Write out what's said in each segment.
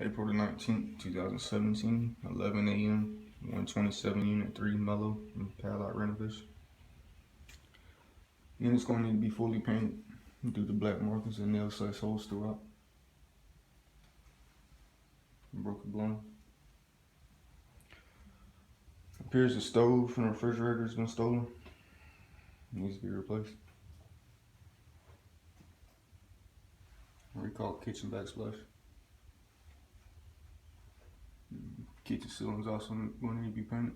April the 19th, 2017, 11 a.m., 127 Unit 3, Mellow, padlock renovation. And it's going to need to be fully painted due to black markings and nail size holes throughout. Broken blind. Appears the stove and the refrigerator has been stolen. It needs to be replaced. Recall kitchen backsplash. Kitchen ceilings also going to need to be painted.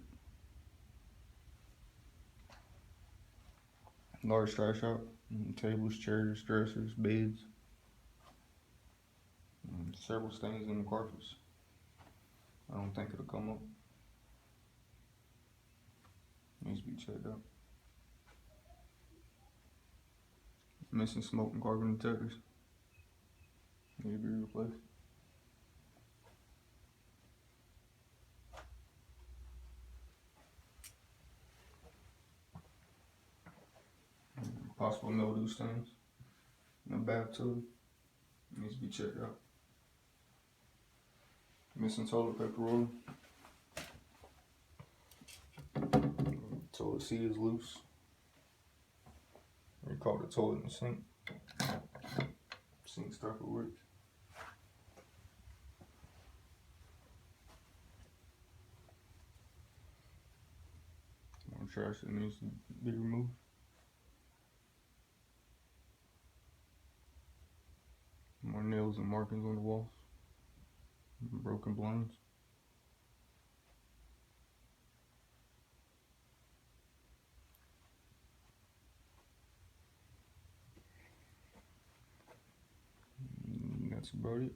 Large trash out. Tables, chairs, dressers, beds. Several stains in the carpets. I don't think it'll come up. Needs to be checked out. Missing smoke and carbon detectors. Need to be replaced. Possible mildew stains in the bathtub. Needs to be checked out. Missing toilet paper roll. Toilet seat is loose. Recall the toilet and sink. Sink stuck at work. More trash that needs to be removed. More nails and markings on the walls. Broken blinds. That's about it.